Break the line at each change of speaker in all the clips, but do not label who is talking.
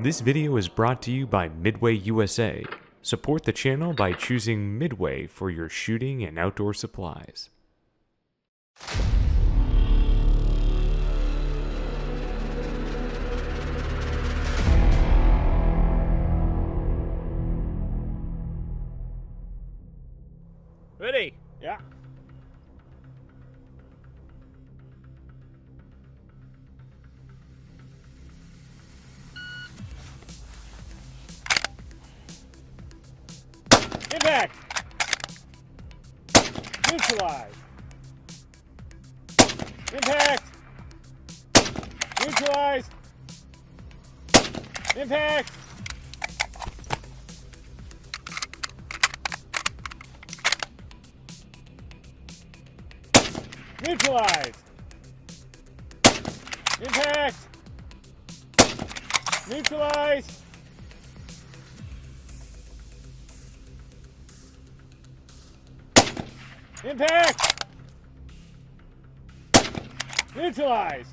This video is brought to you by Midway USA. Support the channel by choosing Midway for your shooting and outdoor supplies.
Ready?
Yeah. Impact! Neutralize! Impact! Neutralize! Impact! Neutralize! Impact! Neutralize! Impact! Neutralize!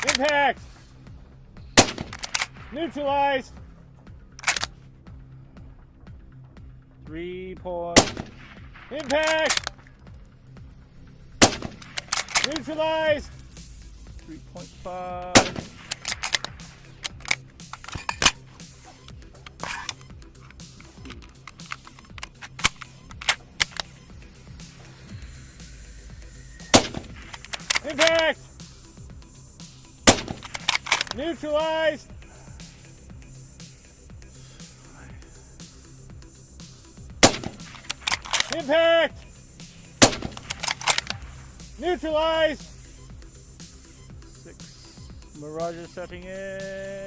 Impact! Neutralize!
3 point.
Impact! Neutralize!
3.5.
Impact! Neutralize! Impact! Neutralize!
6. Mirage is setting in.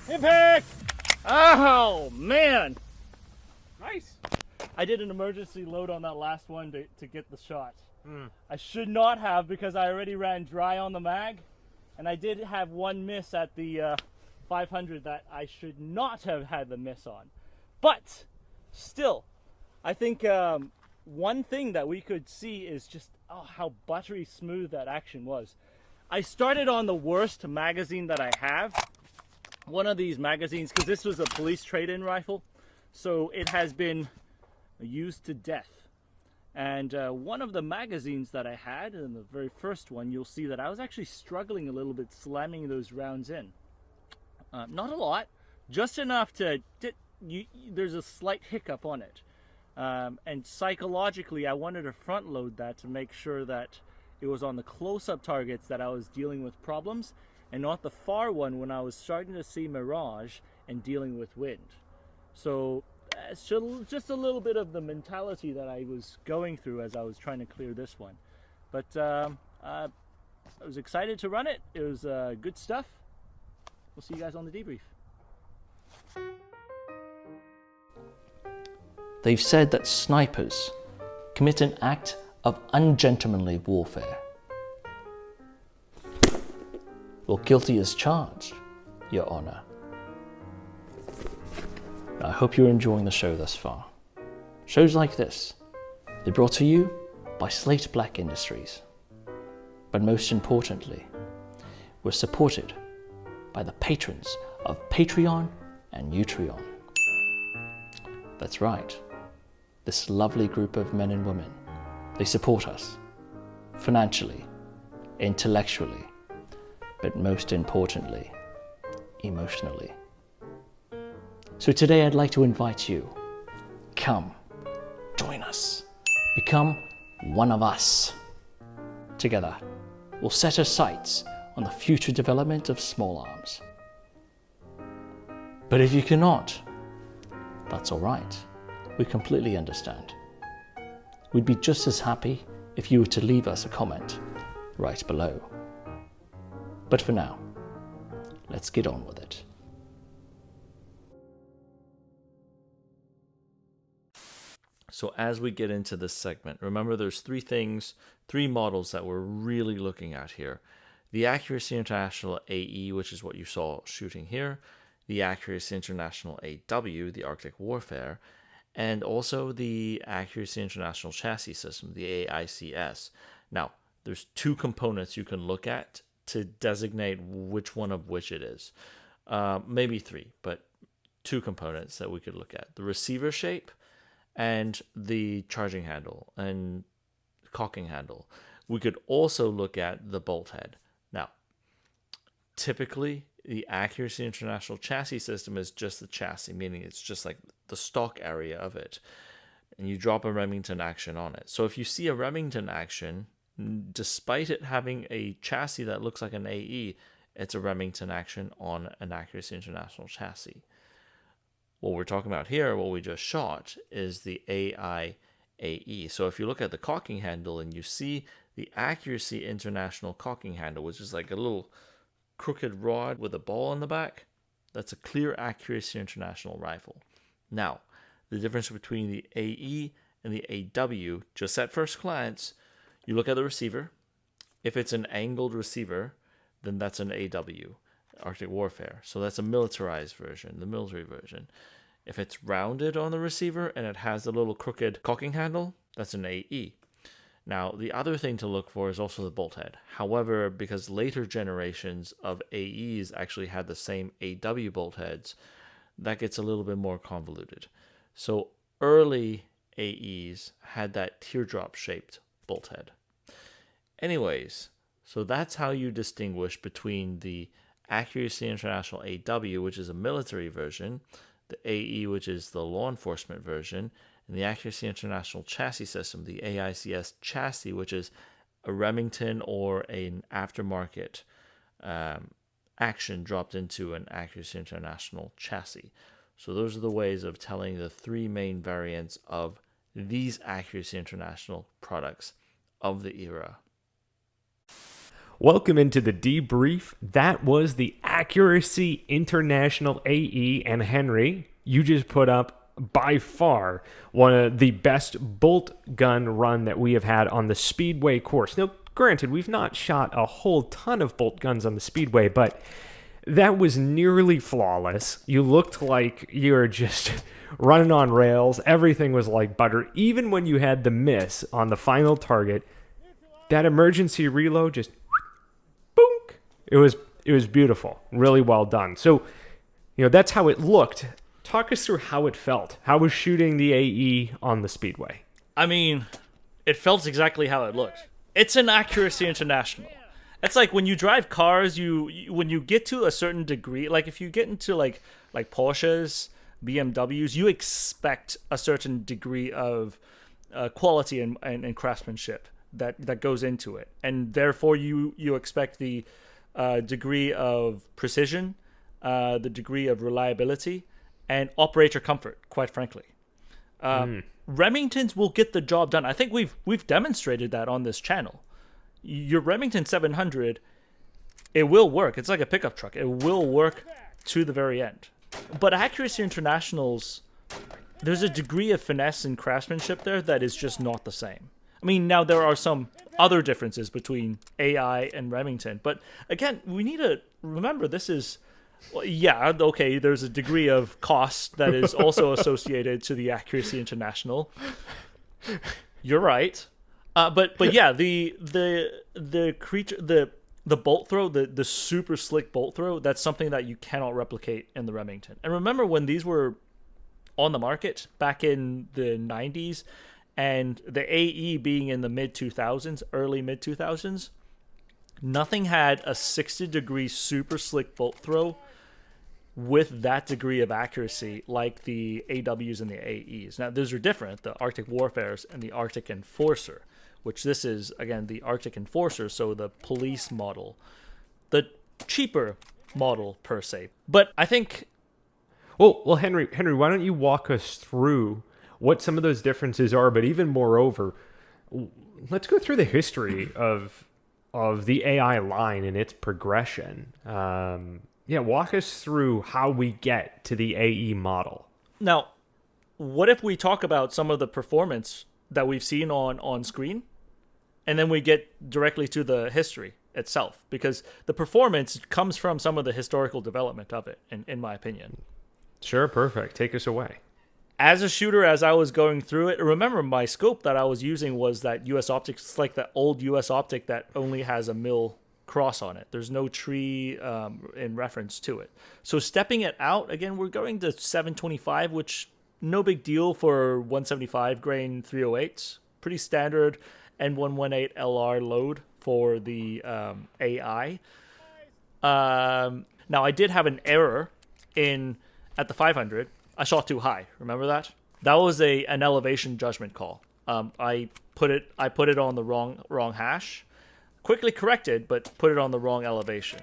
Impact!
Oh, man!
Nice.
I did an emergency load on that last one to get the shot. I should not have, because I already ran dry on the mag, and I did have one miss at the 500 that I should not have had the miss on. But still, I think one thing that we could see is just how buttery smooth that action was. I started on the worst magazine that I have. One of these magazines, because this was a police trade-in rifle, so it has been used to death. And one of the magazines that I had, in the very first one, you'll see that I was actually struggling a little bit slamming those rounds in. Not a lot, just enough to, there's a slight hiccup on it. And psychologically, I wanted to front load that to make sure that it was on the close-up targets that I was dealing with problems, and not the far one when I was starting to see mirage and dealing with wind. So just a little bit of the mentality that I was going through as I was trying to clear this one. But I was excited to run it. It was good stuff. We'll see you guys on the debrief.
They've said that snipers commit an act of ungentlemanly warfare. Well, guilty as charged, Your Honor. I hope you're enjoying the show thus far. Shows like this, they're brought to you by Slate Black Industries. But most importantly, we're supported by the patrons of Patreon and Utreon. That's right, this lovely group of men and women, they support us financially, intellectually, but most importantly, emotionally. So today I'd like to invite you, come, join us, become one of us. Together, we'll set our sights on the future development of small arms. But if you cannot, that's all right. We completely understand. We'd be just as happy if you were to leave us a comment right below. But for now, let's get on with it.
So as we get into this segment, remember there's three models that we're really looking at here. the Accuracy International AE, which is what you saw shooting here, the Accuracy International AW, the Arctic Warfare, and also the Accuracy International Chassis System, the AICS. Now, there's two components you can look at to designate which one of which it is. Maybe three, but two components that we could look at. The receiver shape and the charging handle and cocking handle. We could also look at the bolt head. Now, typically, the Accuracy International Chassis System is just the chassis, meaning it's just like the stock area of it. And you drop a Remington action on it. So if you see a Remington action, despite it having a chassis that looks like an AE, it's a Remington action on an Accuracy International chassis. What we're talking about here, what we just shot, is the AIAE. So if you look at the cocking handle and you see the Accuracy International cocking handle, which is like a little crooked rod with a ball on the back, that's a clear Accuracy International rifle. Now, the difference between the AE and the AW, just at first glance, you look at the receiver. If it's an angled receiver, then that's an AW, Arctic Warfare. So that's a militarized version, the military version. If it's rounded on the receiver and it has a little crooked cocking handle, that's an AE. Now, the other thing to look for is also the bolt head. However, because later generations of AEs actually had the same AW bolt heads, that gets a little bit more convoluted. So early AEs had that teardrop-shaped bolt head. Anyways, so that's how you distinguish between the Accuracy International AW, which is a military version, the AE, which is the law enforcement version, and the Accuracy International Chassis System, the AICS chassis, which is a Remington or an aftermarket action dropped into an Accuracy International chassis. So those are the ways of telling the three main variants of these Accuracy International products of the era.
Welcome into the debrief. That was the Accuracy International AE, and Henry, you just put up by far one of the best bolt gun run that we have had on the Speedway course. Now, granted, we've not shot a whole ton of bolt guns on the Speedway, but that was nearly flawless. You looked like you were just running on rails. Everything was like butter. Even when you had the miss on the final target, that emergency reload just boonk. It was beautiful. Really well done. So, that's how it looked. Talk us through how it felt. How was shooting the AE on the Speedway?
I mean, it felt exactly how it looked. It's an Accuracy International. It's like when you drive cars, when you get to a certain degree, like if you get into like Porsches, BMWs, you expect a certain degree of quality and craftsmanship that goes into it, and therefore you expect the degree of precision, the degree of reliability, and operator comfort. Quite frankly, Remingtons will get the job done. I think we've demonstrated that on this channel. Your Remington 700, it will work. It's like a pickup truck. It will work to the very end. But Accuracy Internationals, there's a degree of finesse and craftsmanship there that is just not the same. I mean, now there are some other differences between AI and Remington. But again, we need to remember this is, okay, there's a degree of cost that is also associated to the Accuracy International. You're right. But yeah, the creature, the bolt throw, the super slick bolt throw, that's something that you cannot replicate in the Remington. And remember when these were on the market back in the 90s, and the AE being in the mid-2000s, early mid-2000s, nothing had a 60-degree super slick bolt throw with that degree of accuracy like the AWs and the AEs. Now, those are different, the Arctic Warfares and the Arctic Enforcer, which this is, again, the Arctic Enforcer, so the police model, the cheaper model per se. But I think...
Well, Henry, why don't you walk us through what some of those differences are, but even moreover, let's go through the history of the AI line and its progression. Walk us through how we get to the AE model.
Now, what if we talk about some of the performance that we've seen on screen, and then we get directly to the history?
itself, because the performance comes from some of the historical development of it, in my opinion.
Sure, perfect. Take us away.
As a shooter, as I was going through it, remember my scope that I was using was that US optic. It's like that old US optic that only has a mil cross on it. There's no tree in reference to it. So stepping it out, again, we're going to 725, which no big deal for 175 grain 308s. Pretty standard N118 LR load for the AI. Now, I did have an error at the 500. I shot too high. Remember that? That was an elevation judgment call. I put it on the wrong hash. Quickly corrected, but put it on the wrong elevation.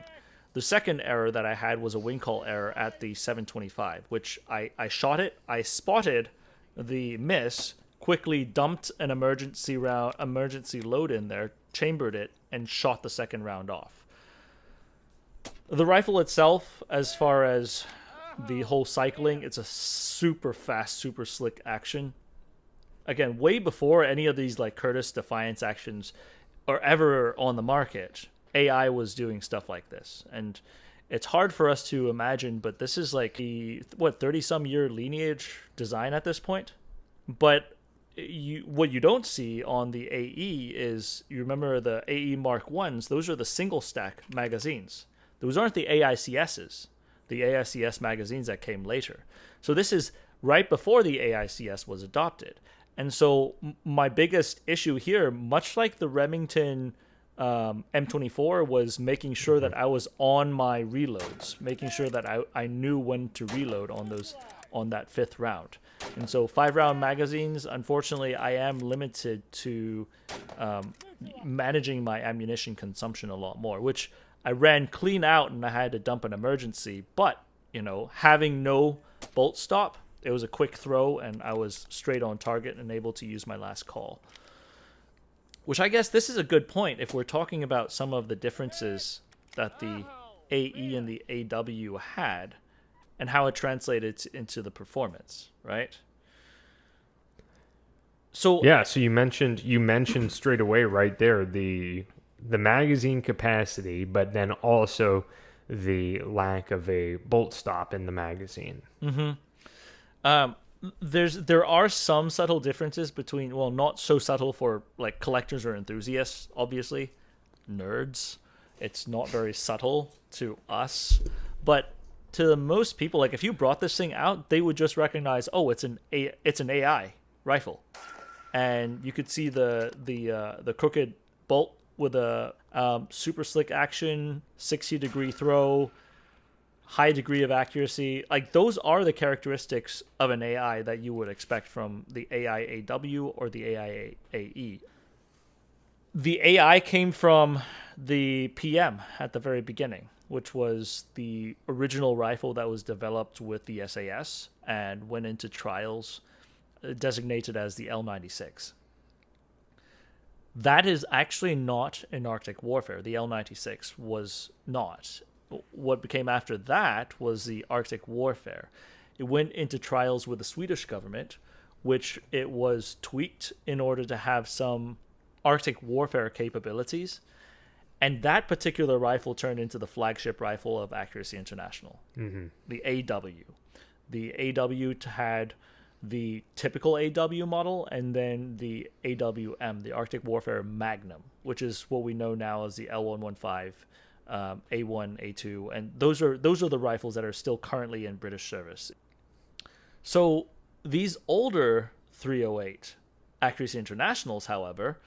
The second error that I had was a wing call error at the 725, which I shot it. I spotted the miss, quickly dumped an emergency load in there, chambered it, and shot the second round off. The rifle itself, as far as the whole cycling, it's a super fast, super slick action. Again, way before any of these like Curtis Defiance actions are ever on the market, AI was doing stuff like this. And it's hard for us to imagine, but this is like 30-some year lineage design at this point. But what you don't see on the AE is, you remember the AE Mark 1s, those are the single stack magazines. Those aren't the AICSs, the AICS magazines that came later. So this is right before the AICS was adopted. And so my biggest issue here, much like the Remington M24, was making sure that I was on my reloads, making sure that I knew when to reload on that fifth round. And so 5-round magazines, unfortunately, I am limited to managing my ammunition consumption a lot more, which I ran clean out and I had to dump an emergency. But, having no bolt stop, it was a quick throw and I was straight on target and able to use my last call. Which I guess this is a good point if we're talking about some of the differences that the AE and the AW had and how it translated into the performance, right? So
yeah, so you mentioned straight away right there the magazine capacity, but then also the lack of a bolt stop in the magazine.
Mm-hmm. There are some subtle differences between, well, not so subtle for like collectors or enthusiasts, obviously, nerds. It's not very subtle to us, but to most people, like if you brought this thing out, they would just recognize, oh, it's an AI rifle, and you could see the crooked bolt with a super slick action, 60-degree throw, high degree of accuracy. Like those are the characteristics of an AI that you would expect from the AI-AW or the AI-AE. The AI came from the PM at the very beginning, which was the original rifle that was developed with the SAS and went into trials, designated as the L96. That is actually not in Arctic warfare. The L96 was not. What became after that was the Arctic warfare. It went into trials with the Swedish government, which it was tweaked in order to have some Arctic warfare capabilities. And that particular rifle turned into the flagship rifle of Accuracy International, the AW. The AW had the typical AW model, and then the AWM, the Arctic Warfare Magnum, which is what we know now as the L115, A1, A2, and those are the rifles that are still currently in British service. So these older 308 Accuracy Internationals, however,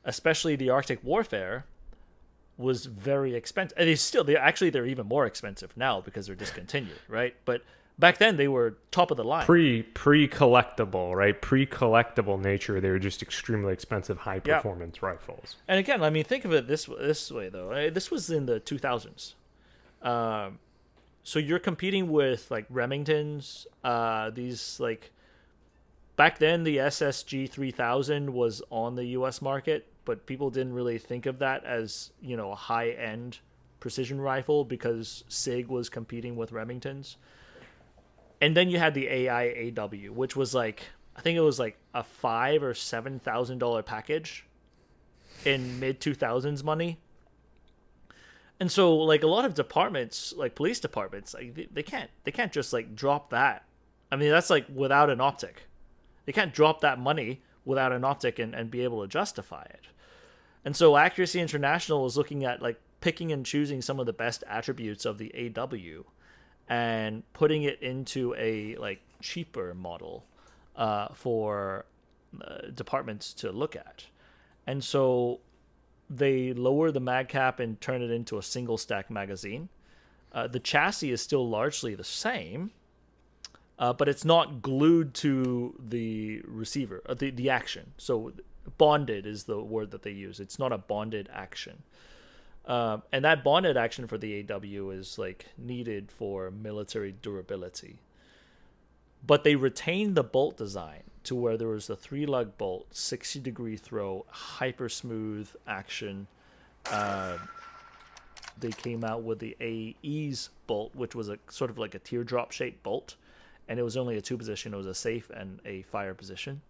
especially the Arctic Warfare, was very expensive. And they're even more expensive now because they're discontinued, right? But back then they were top of the line.
Pre-collectible, right? Pre-collectible nature, they were just extremely expensive, high-performance rifles.
And again, I mean, think of it this way, though. This was in the 2000s. So you're competing with, like, Remingtons. These, like... Back then, the SSG 3000 was on the U.S. market, but people didn't really think of that as, a high-end precision rifle because SIG was competing with Remingtons. And then you had the AI-AW, which was like, I think it was like a $5,000 or $7,000 package in mid-2000s money. And so, like, a lot of departments, like police departments, like they can't just like drop that. I mean, that's like without an optic. They can't drop that money without an optic and be able to justify it. And so Accuracy International was looking at like picking and choosing some of the best attributes of the AW and putting it into a like cheaper model for departments to look at. And so they lower the mag cap and turn it into a single stack magazine. The chassis is still largely the same, but it's not glued to the receiver, the action. So bonded is the word that they use. It's not a bonded action. And that bonded action for the AW is like needed for military durability. But they retained the bolt design to where there was a 3-lug bolt, 60-degree throw, hyper smooth action. They came out with the AE's bolt, which was a sort of like a teardrop shaped bolt, and it was only a 2-position. It was a safe and a fire position.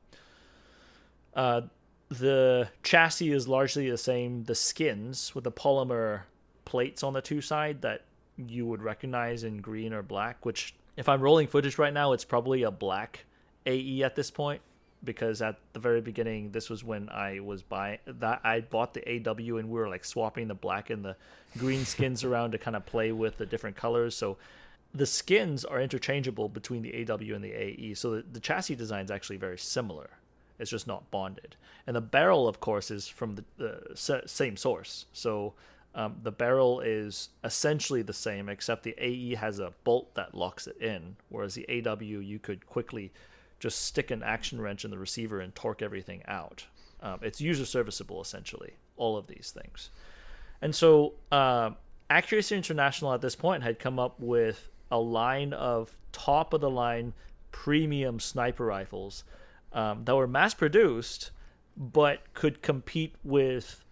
The chassis is largely the same. The skins with the polymer plates on the 2 sides that you would recognize in green or black, which if I'm rolling footage right now, it's probably a black AE at this point, because at the very beginning, this was when I was buying that. I bought the AW and we were like swapping the black and the green skins around to kind of play with the different colors. So the skins are interchangeable between the AW and the AE. So the chassis design is actually very similar. It's just not bonded. And the barrel, of course, is from the same source. So the barrel is essentially the same, except the AE has a bolt that locks it in, whereas the AW, you could quickly just stick an action wrench in the receiver and torque everything out. It's user serviceable, essentially, all of these things. And so Accuracy International at this point had come up with a line of top-of-the-line premium sniper rifles that were mass-produced, but could compete with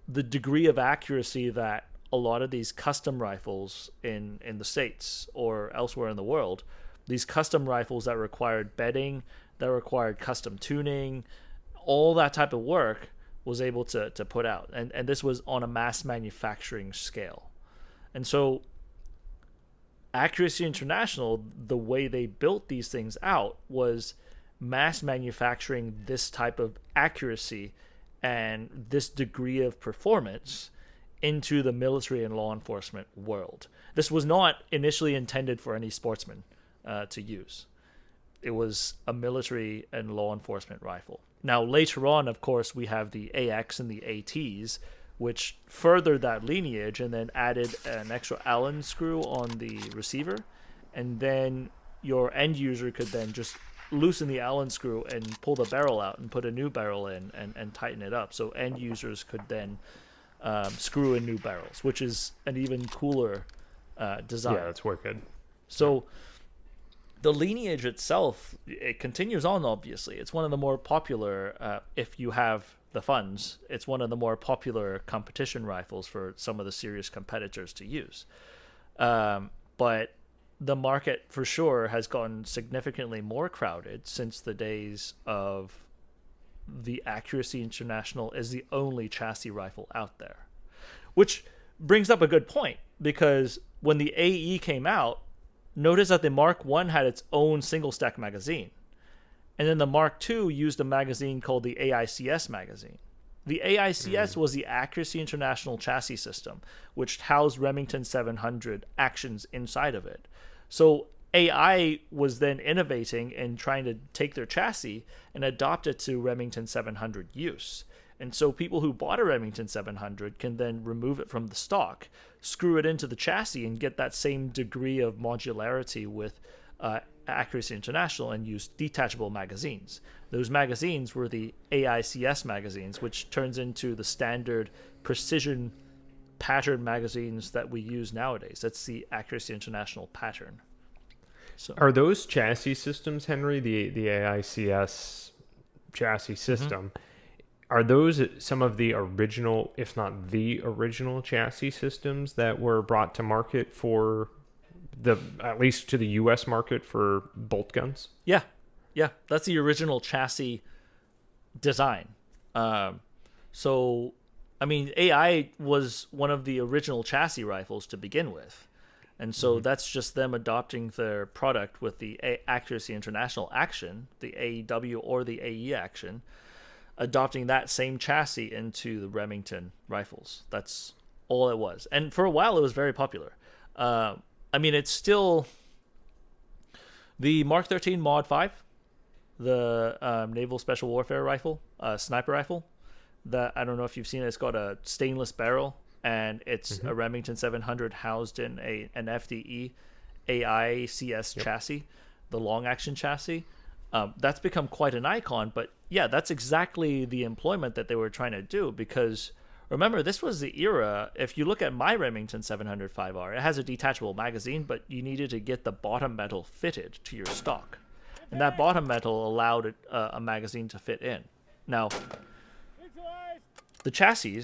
the degree of accuracy that a lot of these custom rifles in the States or elsewhere in the world, these custom rifles that required bedding, that required custom tuning, all that type of work was able to put out. And this was on a mass manufacturing scale. And so Accuracy International, the way they built these things out was mass manufacturing this type of accuracy and this degree of performance into the military and law enforcement world. This was not initially intended for any sportsman to use. It was a military and law enforcement rifle. Now, later on, of course, we have the AX and the ATs, which furthered that lineage and then added an extra Allen screw on the receiver. And then your end user could then just loosen the Allen screw and pull the barrel out and put a new barrel in and tighten it up. So end users could then screw in new barrels, which is an even cooler design.
Yeah, that's wicked.
So the lineage itself, it continues on, obviously. It's one of the more popular, if you have the funds, it's one of the more popular competition rifles for some of the serious competitors to use. But the market, for sure, has gotten significantly more crowded since the days of the Accuracy International is the only chassis rifle out there. Which brings up a good point, because when the AE came out, notice that the Mk1 had its own single-stack magazine. And then the Mk2 used a magazine called the AICS magazine. The AICS was the Accuracy International chassis system, which housed Remington 700 actions inside of it. So AI was then innovating and trying to take their chassis and adopt it to Remington 700 use. And so people who bought a Remington 700 can then remove it from the stock, screw it into the chassis, and get that same degree of modularity with Accuracy International and use detachable magazines. Those magazines were the AICS magazines, which turns into the standard precision pattern magazines that we use nowadays. That's the Accuracy International pattern. So
Are those chassis systems, Henry, the AICS chassis system, are those some of the original, if not the original chassis systems that were brought to market for at least to the U.S. market for bolt guns?
Yeah, that's the original chassis design. So I mean, AI was one of the original chassis rifles to begin with. And so that's just them adopting their product with the Accuracy International action, the AEW or the AE action, adopting that same chassis into the Remington rifles. That's all it was. And for a while, it was very popular. I mean, it's still the Mark 13 Mod 5, the Naval Special Warfare rifle, sniper rifle. That I don't know if you've seen it. It's got a stainless barrel, and it's a Remington 700 housed in an FDE AICS chassis, the long action chassis. That's become quite an icon, but yeah, that's exactly the employment that they were trying to do, because remember, this was the era. If you look at my Remington 700 5R, it has a detachable magazine, but you needed to get the bottom metal fitted to your stock, and that bottom metal allowed a magazine to fit in. Now, the chassis,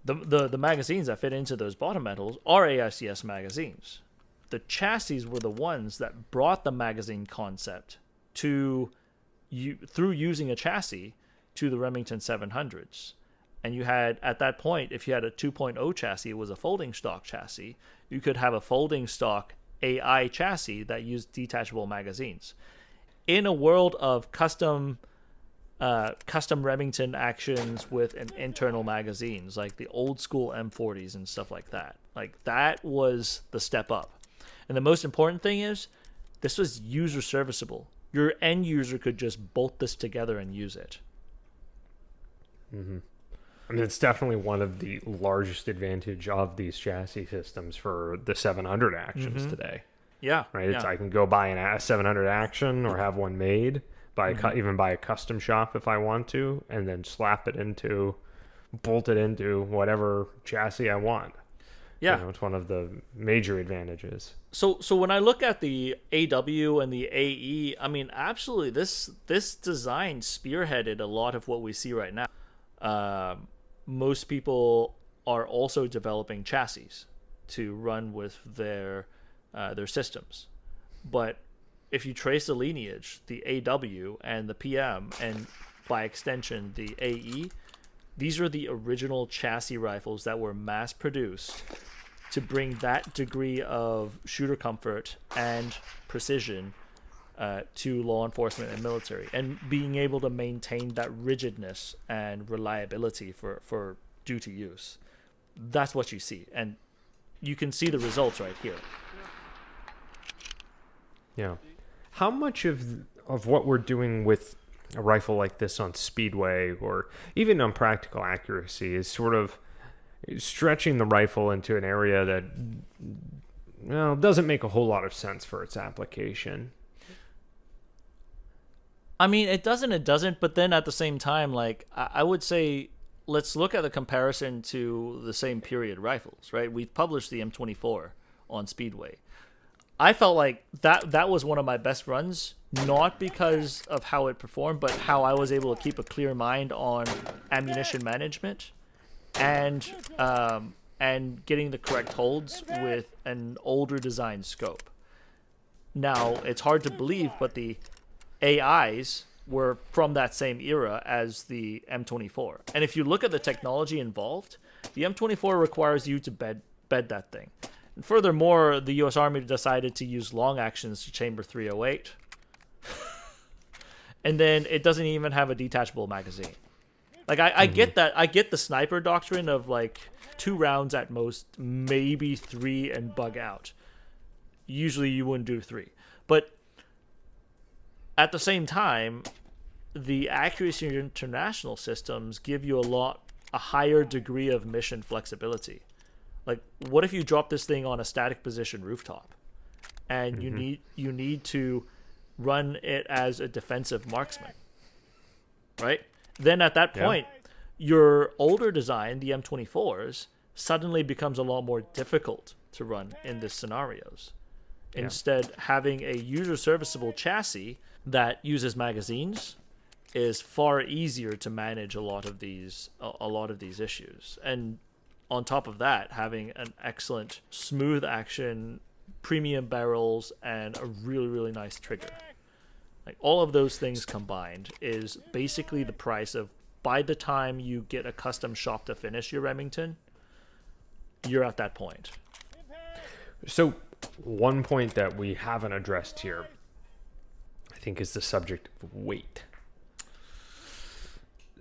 the magazines that fit into those bottom metals are AICS magazines. The chassis were the ones that brought the magazine concept to you through using a chassis to the Remington 700s. And you had, at that point, if you had a 2.0 chassis, it was a folding stock chassis. You could have a folding stock AI chassis that used detachable magazines. In a world of custom Remington actions with an internal magazines, like the old school M40s and stuff like that. Like, that was the step up. And the most important thing is, this was user serviceable. Your end user could just bolt this together and use it.
I mean, it's definitely one of the largest advantage of these chassis systems for the 700 actions today.
Yeah.
Right?
Yeah.
It's, I can go buy a 700 action or have one made, even buy a custom shop if I want to, and then bolt it into whatever chassis I want.
Yeah.
You know, it's one of the major advantages.
So when I look at the AW and the AE, I mean, absolutely, this design spearheaded a lot of what we see right now. Most people are also developing chassis to run with their systems, but if you trace the lineage, the AW and the PM, and by extension the AE, these are the original chassis rifles that were mass produced to bring that degree of shooter comfort and precision to law enforcement and military, and being able to maintain that rigidness and reliability for duty use. That's what you see, and you can see the results right here.
Yeah. How much of what we're doing with a rifle like this on Speedway or even on Practical Accuracy is sort of stretching the rifle into an area that, well, doesn't make a whole lot of sense for its application?
I mean, it doesn't, but then at the same time, like, I would say, let's look at the comparison to the same period rifles, right? We've published the M24 on Speedway. I felt like that was one of my best runs, not because of how it performed, but how I was able to keep a clear mind on ammunition management and getting the correct holds with an older design scope. Now, it's hard to believe, but the AIs were from that same era as the M24. And if you look at the technology involved, the M24 requires you to bed that thing. And furthermore, the U.S. Army decided to use long actions to chamber 308. And then it doesn't even have a detachable magazine. Like, I get that. I get the sniper doctrine of, like, 2 rounds at most, maybe 3, and bug out. Usually you wouldn't do 3. But at the same time, the Accuracy International systems give you a higher degree of mission flexibility. Like, what if you drop this thing on a static position rooftop, and you need to run it as a defensive marksman, right? Then at that point, your older design, the M24s, suddenly becomes a lot more difficult to run in these scenarios. Instead, having a user serviceable chassis that uses magazines is far easier to manage a lot of these issues. And on top of that, having an excellent smooth action, premium barrels, and a really, really nice trigger. Like, all of those things combined is basically the price of by the time you get a custom shop to finish your Remington, you're at that point.
So one point that we haven't addressed here, I think, is the subject of weight.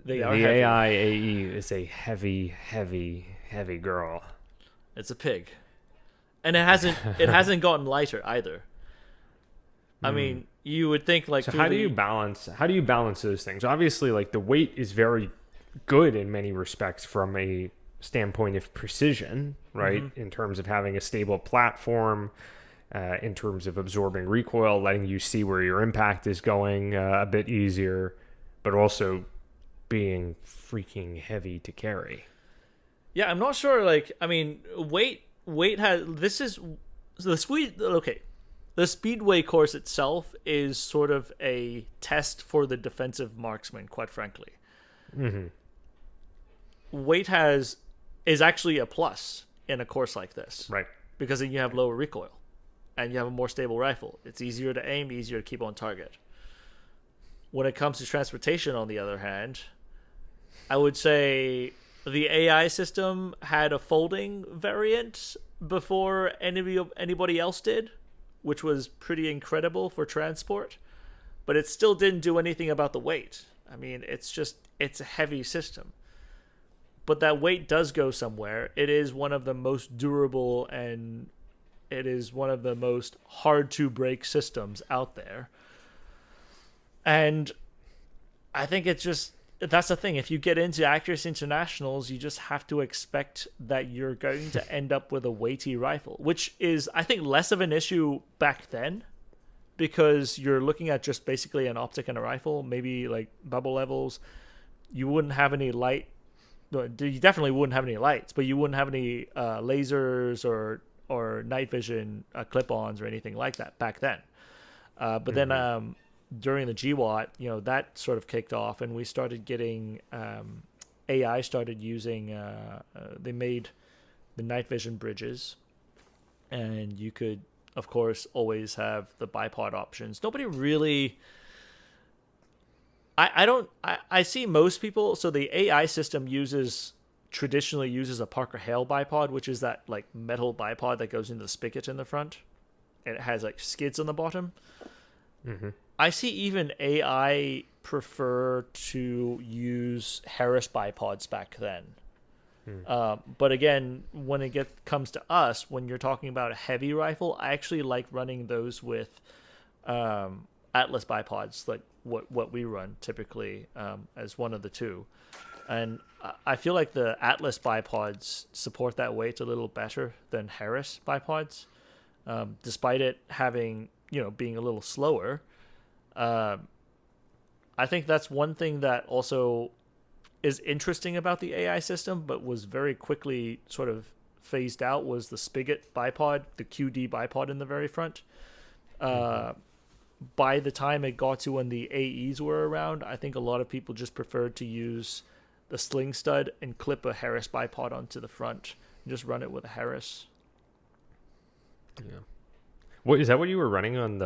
They
The
are heavy.
AI AE is a heavy, heavy, heavy girl.
It's a pig, and it hasn't gotten lighter either. I mean, you would think like
So
through
how do
the-
you balance those things? Obviously, like the weight is very good in many respects from a standpoint of precision, right? In terms of having a stable platform, in terms of absorbing recoil, letting you see where your impact is going a bit easier, but also being freaking heavy to carry.
Yeah, I'm not sure. Like, I mean, weight has this is the The Speedway course itself is sort of a test for the defensive marksman, quite frankly. Weight is actually a plus in a course like this,
Right.
because then you have lower recoil and you have a more stable rifle. It's easier to aim, easier to keep on target. When it comes to transportation, on the other hand, I would say the AI system had a folding variant before anybody else did, which was pretty incredible for transport, but it still didn't do anything about the weight. I mean, it's a heavy system. But that weight does go somewhere. It is one of the most durable and it is one of the most hard to break systems out there. And I think that's the thing. If you get into Accuracy Internationals, you just have to expect that you're going to end up with a weighty rifle, which is, I think, less of an issue back then, because you're looking at just basically an optic and a rifle, maybe like bubble levels. You wouldn't have any light. You definitely wouldn't have any lights, but you wouldn't have any lasers or night vision clip-ons or anything like that back then. But then during the GWAT, that sort of kicked off, and we started getting AI started using. They made the night vision bridges, and you could, of course, always have the bipod options. Nobody really. I see most people. So the AI system traditionally uses a Parker Hale bipod, which is that like metal bipod that goes into the spigot in the front, and it has like skids on the bottom. I see even AI prefer to use Harris bipods back then. But again, when it comes to us, when you're talking about a heavy rifle, I actually like running those with Atlas bipods, like what we run typically as one of the two. And I feel like the Atlas bipods support that weight a little better than Harris bipods, despite it having, being a little slower. I think that's one thing that also is interesting about the AI system, but was very quickly sort of phased out, was the spigot bipod, the QD bipod in the very front. By the time it got to when the AEs were around, I think a lot of people just preferred to use the sling stud and clip a Harris bipod onto the front and just run it with a Harris.
Yeah. What is that? What you were running on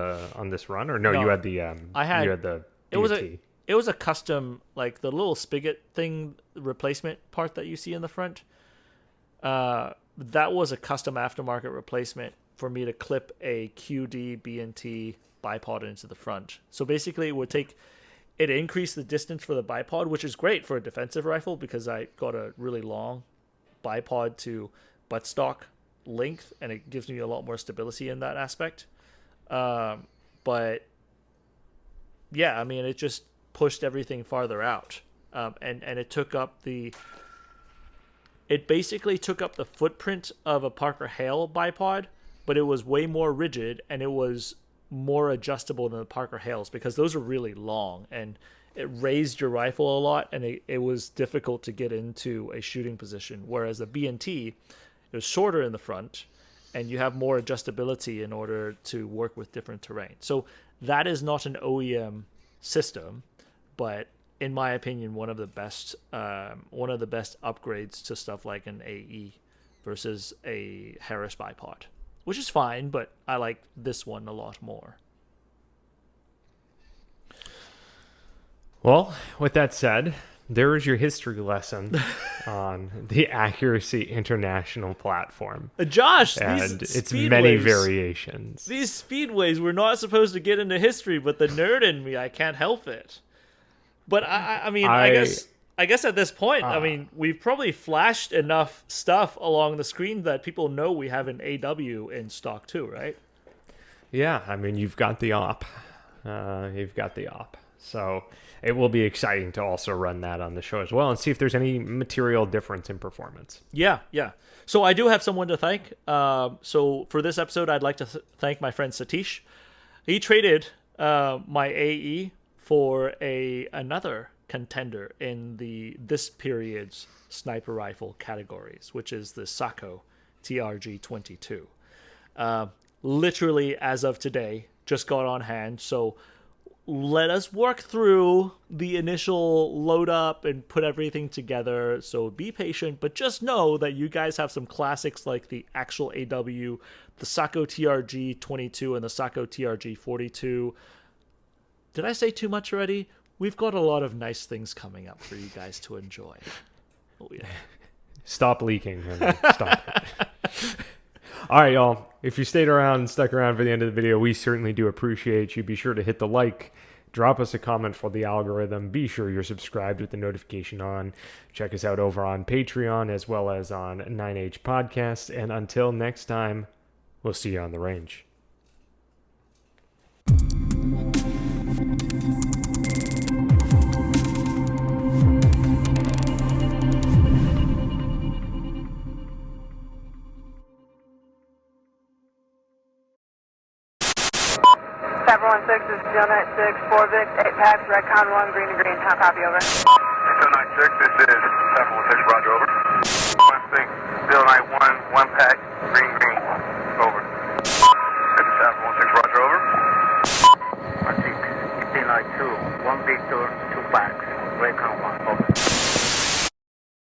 this run, or no?
No,
You had the you had the BT.
It was a custom, like the little spigot thing replacement part that you see in the front. That was a custom aftermarket replacement for me to clip a QD B&T bipod into the front. So basically it increased the distance for the bipod, which is great for a defensive rifle because I got a really long bipod to buttstock length, and it gives me a lot more stability in that aspect. But yeah, I mean, it just pushed everything farther out, and it basically took up the footprint of a Parker Hale bipod, but it was way more rigid and it was more adjustable than the Parker Hales, because those are really long and it raised your rifle a lot, and it was difficult to get into a shooting position. Whereas the B&T, it was shorter in the front and you have more adjustability in order to work with different terrain. So that is not an OEM system, but in my opinion, one of the best upgrades to stuff like an AE versus a Harris bipod, which is fine, but I like this one a lot more.
Well, with that said, there is your history lesson on the Accuracy International platform.
Josh,
And
these
its
speedways,
many variations.
These speedways, we're not supposed to get into history, but the nerd in me, I can't help it. But I mean, I guess at this point, I mean, we've probably flashed enough stuff along the screen that people know we have an AW in stock too, right?
Yeah, I mean, you've got the op. So it will be exciting to also run that on the show as well and see if there's any material difference in performance.
Yeah. So I do have someone to thank. So for this episode, I'd like to thank my friend Satish. He traded my AE for another contender in this period's sniper rifle categories, which is the Sako TRG-22. Literally, as of today, just got on hand. So let us work through the initial load up and put everything together. So be patient, but just know that you guys have some classics like the actual AW, the Sako TRG-22 and the Sako TRG-42. Did I say too much already? We've got a lot of nice things coming up for you guys to enjoy. Oh, yeah.
Stop leaking. Stop. All right, y'all. If you stayed around and stuck around for the end of the video, we certainly do appreciate you. Be sure to hit the like, drop us a comment for the algorithm. Be sure you're subscribed with the notification on. Check us out over on Patreon as well as on 9H Podcast. And until next time, we'll see you on the range.
This is Steel Knight 6, 4 Vic, 8 packs, Redcon 1, green to green. How copy, over?
Steel Knight 6, this is 716, roger, over. 1-6, Steel Knight 1, 1 pack, green, green, over. This is 716, roger, over.
1-6, Steel Knight 2, 1 Victor, 2 packs, Redcon 1, over.